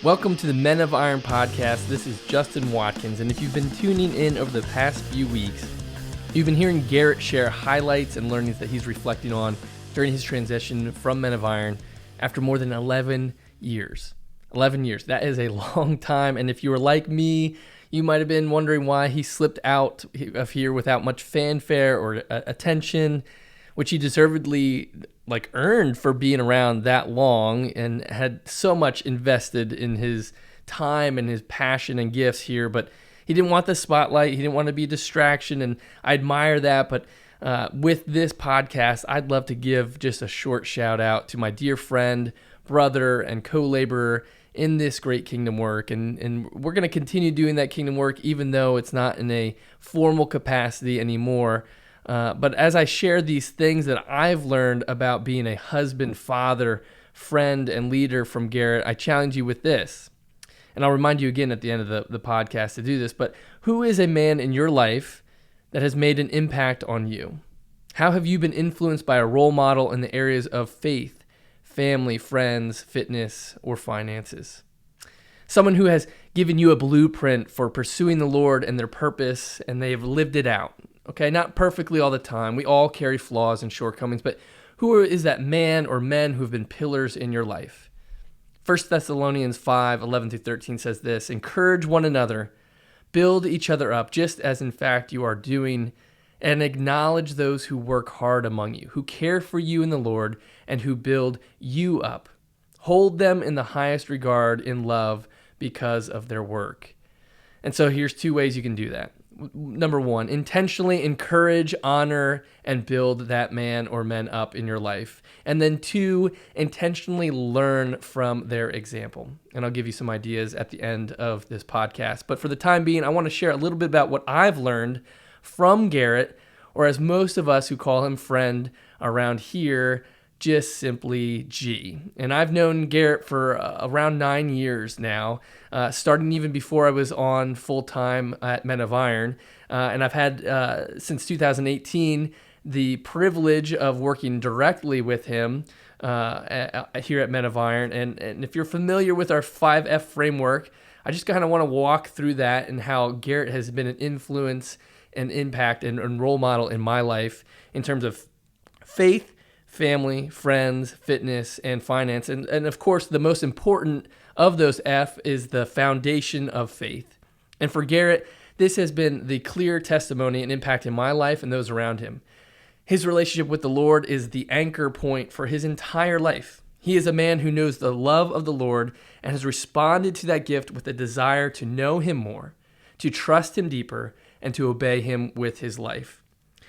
Welcome to the Men of Iron podcast. This is Justin Watkins, and if you've been tuning in over the past few weeks, you've been hearing Garrett share highlights and learnings that he's reflecting on during his transition from Men of Iron after more than 11 years. 11 years. That is a long time, and if you were like me, you might have been wondering why he slipped out of here without much fanfare or attention, which he deservedly earned for being around that long and had so much invested in his time and his passion and gifts here. But he didn't want the spotlight. He didn't want to be a distraction, and I admire that. But with this podcast, I'd love to give just a short shout out to my dear friend, brother, and co-laborer in this great kingdom work. And we're going to continue doing that kingdom work, even though it's not in a formal capacity anymore. But as I share these things that I've learned about being a husband, father, friend, and leader from Garrett, I challenge you with this. And I'll remind you again at the end of the podcast to do this. But who is a man in your life that has made an impact on you? How have you been influenced by a role model in the areas of faith, family, friends, fitness, or finances? Someone who has given you a blueprint for pursuing the Lord and their purpose, and they have lived it out. Okay, not perfectly all the time. We all carry flaws and shortcomings, but who is that man or men who have been pillars in your life? 1 Thessalonians 5:11-13 says this: encourage one another, build each other up, just as in fact you are doing, and acknowledge those who work hard among you, who care for you in the Lord, and who build you up. Hold them in the highest regard in love because of their work. And so here's two ways you can do that. Number one, intentionally encourage, honor, and build that man or men up in your life. And then two, intentionally learn from their example. And I'll give you some ideas at the end of this podcast. But for the time being, I want to share a little bit about what I've learned from Garrett, or as most of us who call him friend around here, just simply G. And I've known Garrett for around 9 years now, starting even before I was on full-time at Men of Iron. And I've had, since 2018, the privilege of working directly with him here at Men of Iron. And if you're familiar with our 5F framework, I just kind of want to walk through that and how Garrett has been an influence and impact and role model in my life in terms of faith, family, friends, fitness, and finance. And of course, the most important of those F is the foundation of faith. And for Garrett, this has been the clear testimony and impact in my life and those around him. His relationship with the Lord is the anchor point for his entire life. He is a man who knows the love of the Lord and has responded to that gift with a desire to know him more, to trust him deeper, and to obey him with his life.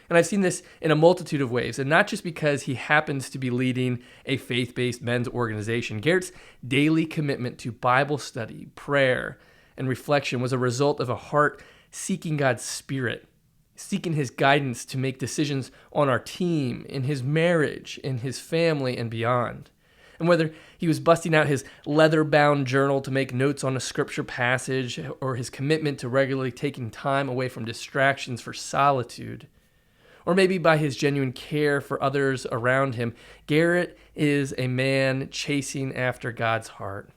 And I've seen this in a multitude of ways, and not just because he happens to be leading a faith-based men's organization. Garrett's daily commitment to Bible study, prayer, and reflection was a result of a heart seeking God's Spirit, seeking his guidance to make decisions on our team, in his marriage, in his family, and beyond. And whether he was busting out his leather-bound journal to make notes on a scripture passage, or his commitment to regularly taking time away from distractions for solitude, or maybe by his genuine care for others around him, Garrett is a man chasing after God's heart.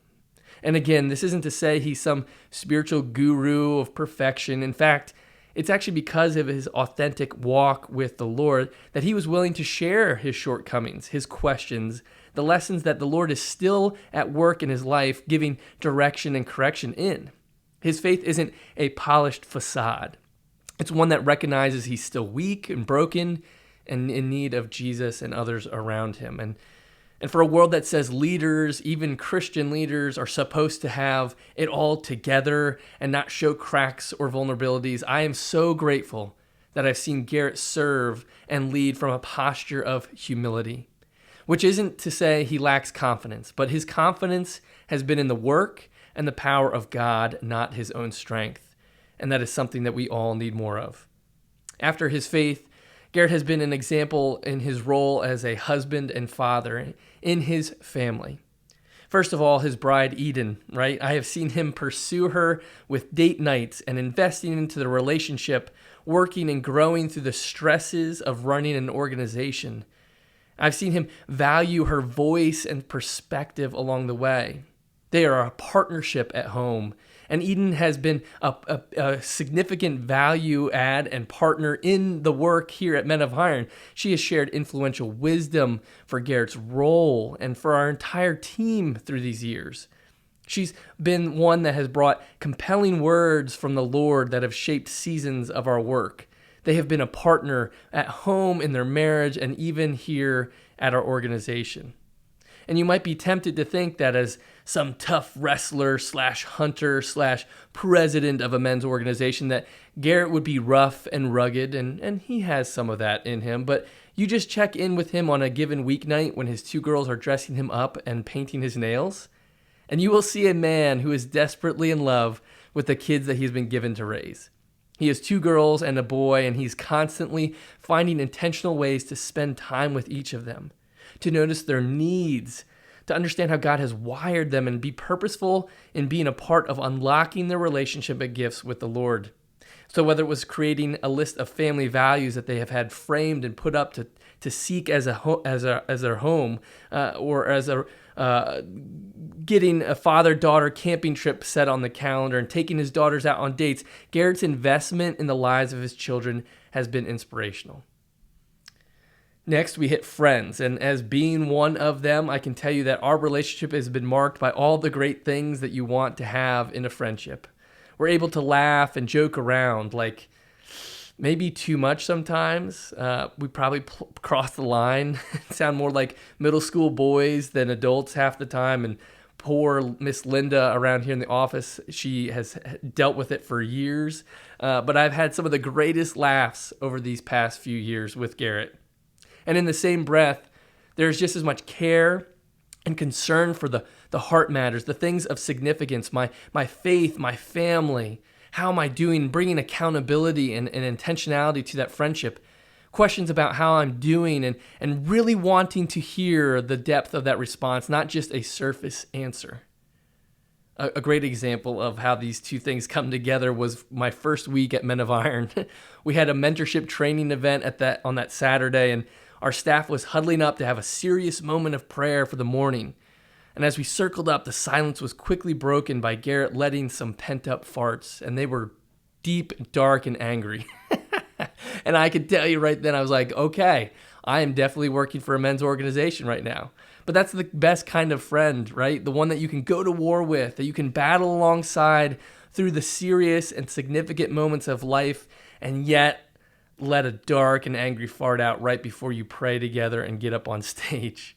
And again, this isn't to say he's some spiritual guru of perfection. In fact, it's actually because of his authentic walk with the Lord that he was willing to share his shortcomings, his questions, the lessons that the Lord is still at work in his life, giving direction and correction in. His faith isn't a polished facade. It's one that recognizes he's still weak and broken and in need of Jesus and others around him. And for a world that says leaders, even Christian leaders, are supposed to have it all together and not show cracks or vulnerabilities, I am so grateful that I've seen Garrett serve and lead from a posture of humility, which isn't to say he lacks confidence, but his confidence has been in the work and the power of God, not his own strength. And that is something that we all need more of. After his faith, Garrett has been an example in his role as a husband and father in his family. First of all, his bride, Eden, right? I have seen him pursue her with date nights and investing into the relationship, working and growing through the stresses of running an organization. I've seen him value her voice and perspective along the way. They are a partnership at home. And Eden has been a significant value add and partner in the work here at Men of Iron. She has shared influential wisdom for Garrett's role and for our entire team through these years. She's been one that has brought compelling words from the Lord that have shaped seasons of our work. They have been a partner at home, in their marriage, and even here at our organization. And you might be tempted to think that as some tough wrestler / hunter / president of a men's organization that Garrett would be rough and rugged, and he has some of that in him, but you just check in with him on a given weeknight when his 2 girls are dressing him up and painting his nails, and you will see a man who is desperately in love with the kids that he's been given to raise. He has 2 girls and a boy, and he's constantly finding intentional ways to spend time with each of them, to notice their needs, to understand how God has wired them, and be purposeful in being a part of unlocking their relationship and gifts with the Lord. So whether it was creating a list of family values that they have had framed and put up to seek as their home, or as getting a father-daughter camping trip set on the calendar and taking his daughters out on dates, Garrett's investment in the lives of his children has been inspirational. Next, we hit friends, and as being one of them, I can tell you that our relationship has been marked by all the great things that you want to have in a friendship. We're able to laugh and joke around, like maybe too much sometimes. We probably cross the line, sound more like middle school boys than adults half the time, and poor Miss Linda around here in the office, she has dealt with it for years, but I've had some of the greatest laughs over these past few years with Garrett. And in the same breath, there's just as much care and concern for the heart matters, the things of significance, my faith, my family. How am I doing? Bringing accountability and intentionality to that friendship. Questions about how I'm doing, and really wanting to hear the depth of that response, not just a surface answer. A great example of how these two things come together was my first week at Men of Iron. We had a mentorship training event on that Saturday, and our staff was huddling up to have a serious moment of prayer for the morning. And as we circled up, the silence was quickly broken by Garrett letting some pent-up farts, and they were deep, dark, and angry. And I could tell you right then, I was like, okay, I am definitely working for a men's organization right now. But that's the best kind of friend, right? The one that you can go to war with, that you can battle alongside through the serious and significant moments of life, and yet let a dark and angry fart out right before you pray together and get up on stage.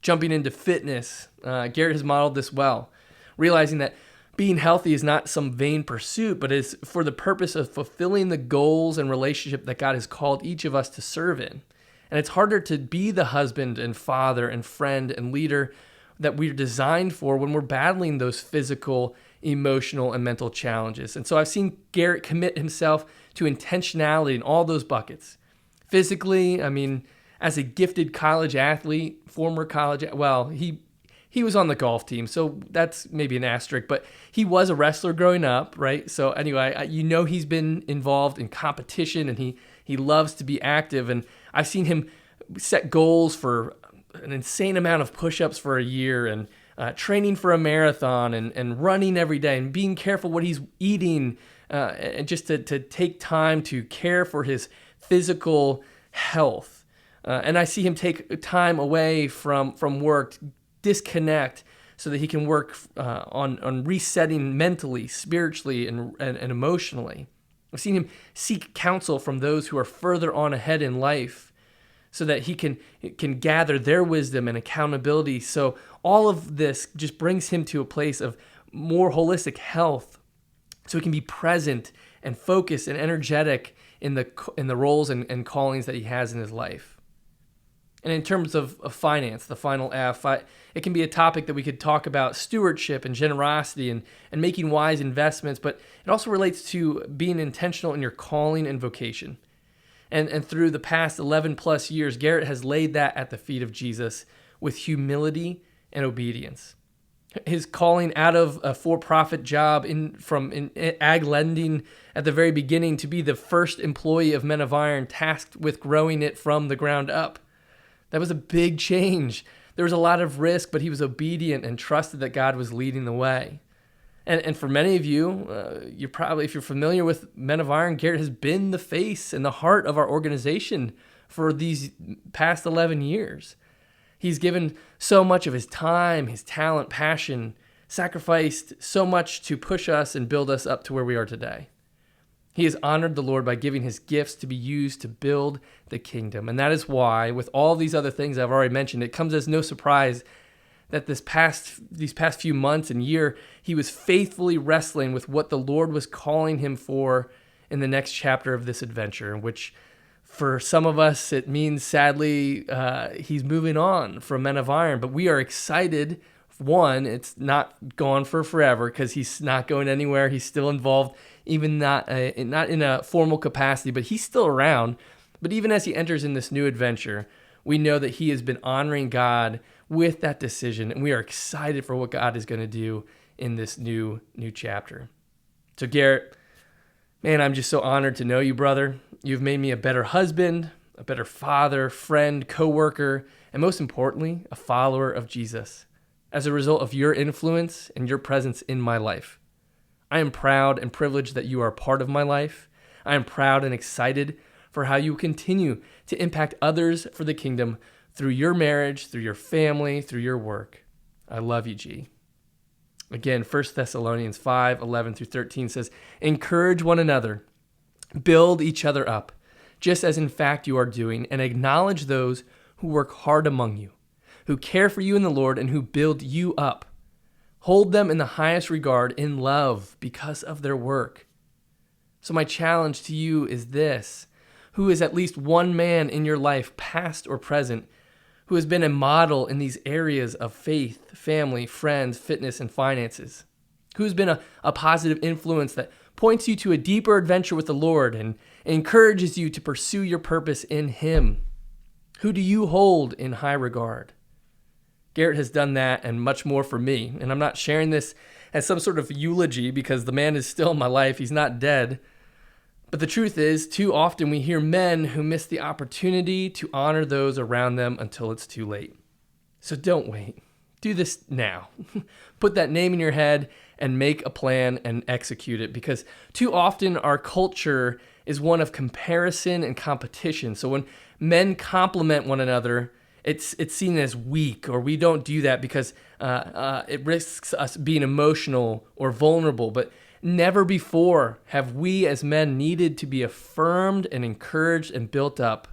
Jumping into fitness, Garrett has modeled this well, realizing that being healthy is not some vain pursuit, but is for the purpose of fulfilling the goals and relationship that God has called each of us to serve in. And it's harder to be the husband and father and friend and leader that we're designed for when we're battling those physical, emotional, and mental challenges. And so I've seen Garrett commit himself to intentionality in all those buckets. Physically, as a gifted college athlete, he was on the golf team, so that's maybe an asterisk, but he was a wrestler growing up, right? So anyway, he's been involved in competition, and he loves to be active, and I've seen him set goals for an insane amount of push-ups for a year, and training for a marathon, and running every day, and being careful what he's eating, and just to take time to care for his physical health. And I see him take time away from work, disconnect, so that he can work on resetting mentally, spiritually, and emotionally. I've seen him seek counsel from those who are further on ahead in life, so that he can gather their wisdom and accountability. So all of this just brings him to a place of more holistic health, so he can be present and focused and energetic in the roles and callings that he has in his life. And in terms of finance, the final F, it can be a topic that we could talk about stewardship and generosity and making wise investments, but it also relates to being intentional in your calling and vocation. And through the past 11 plus years, Garrett has laid that at the feet of Jesus with humility and obedience. His calling out of a for-profit job in ag lending at the very beginning to be the first employee of Men of Iron tasked with growing it from the ground up. That was a big change. There was a lot of risk, but he was obedient and trusted that God was leading the way. And for many of you, if you're familiar with Men of Iron, Garrett has been the face and the heart of our organization for these past 11 years. He's given so much of his time, his talent, passion, sacrificed so much to push us and build us up to where we are today. He has honored the Lord by giving his gifts to be used to build the kingdom. And that is why, with all these other things I've already mentioned, it comes as no surprise that these past few months and year, he was faithfully wrestling with what the Lord was calling him for in the next chapter of this adventure, which for some of us, it means sadly, he's moving on from Men of Iron, but we are excited. One, it's not gone for forever because he's not going anywhere. He's still involved, even not in a formal capacity, but he's still around. But even as he enters in this new adventure, we know that he has been honoring God with that decision, and we are excited for what God is going to do in this new chapter. So Garrett, man, I'm just so honored to know you, brother. You've made me a better husband, a better father, friend, coworker, and most importantly, a follower of Jesus as a result of your influence and your presence in my life. I am proud and privileged that you are a part of my life. I am proud and excited for how you continue to impact others for the kingdom through your marriage, through your family, through your work. I love you, G. Again, 1 Thessalonians 5:11-13 says, encourage one another, build each other up, just as in fact you are doing, and acknowledge those who work hard among you, who care for you in the Lord, and who build you up. Hold them in the highest regard in love because of their work. So my challenge to you is this: who is at least one man in your life, past or present, who has been a model in these areas of faith, family, friends, fitness, and finances? Who's been a positive influence that points you to a deeper adventure with the Lord and encourages you to pursue your purpose in Him? Who do you hold in high regard? Garrett has done that and much more for me, and I'm not sharing this as some sort of eulogy because the man is still in my life. He's not dead. But the truth is, too often we hear men who miss the opportunity to honor those around them until it's too late. So don't wait. Do this now. Put that name in your head and make a plan and execute it, because too often our culture is one of comparison and competition. So when men compliment one another, it's seen as weak, or we don't do that because it risks us being emotional or vulnerable. But never before have we as men needed to be affirmed and encouraged and built up.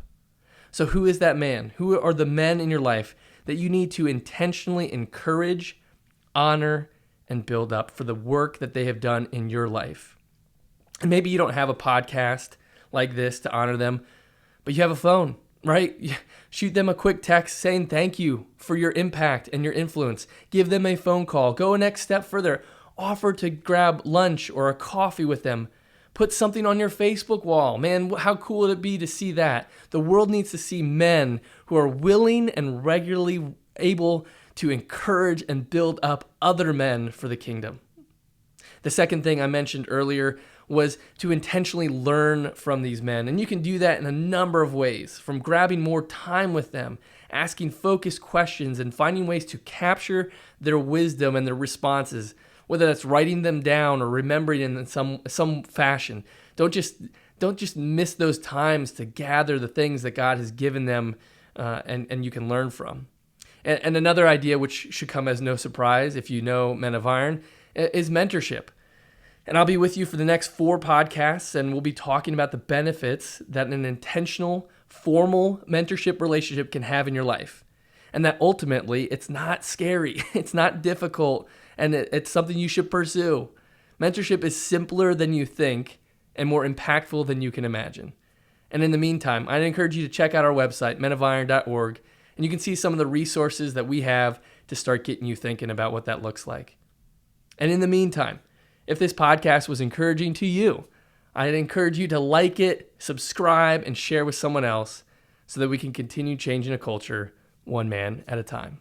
So who is that man? Who are the men in your life that you need to intentionally encourage, honor, and build up for the work that they have done in your life? And maybe you don't have a podcast like this to honor them, but you have a phone, right? Shoot them a quick text saying thank you for your impact and your influence. Give them a phone call. Go a next step further. Offer to grab lunch or a coffee with them. Put something on your Facebook wall. Man, how cool would it be to see that? The world needs to see men who are willing and regularly able to encourage and build up other men for the kingdom. The second thing I mentioned earlier was to intentionally learn from these men. And you can do that in a number of ways, from grabbing more time with them, asking focused questions, and finding ways to capture their wisdom and their responses, whether that's writing them down or remembering in some fashion. Don't just miss those times to gather the things that God has given them and you can learn from. And another idea, which should come as no surprise if you know Men of Iron, is mentorship. And I'll be with you for the next 4 podcasts, and we'll be talking about the benefits that an intentional, formal mentorship relationship can have in your life. And that ultimately, it's not scary, it's not difficult, and it's something you should pursue. Mentorship is simpler than you think and more impactful than you can imagine. And in the meantime, I'd encourage you to check out our website, menofiron.org, and you can see some of the resources that we have to start getting you thinking about what that looks like. And in the meantime, if this podcast was encouraging to you, I'd encourage you to like it, subscribe, and share with someone else so that we can continue changing a culture one man at a time.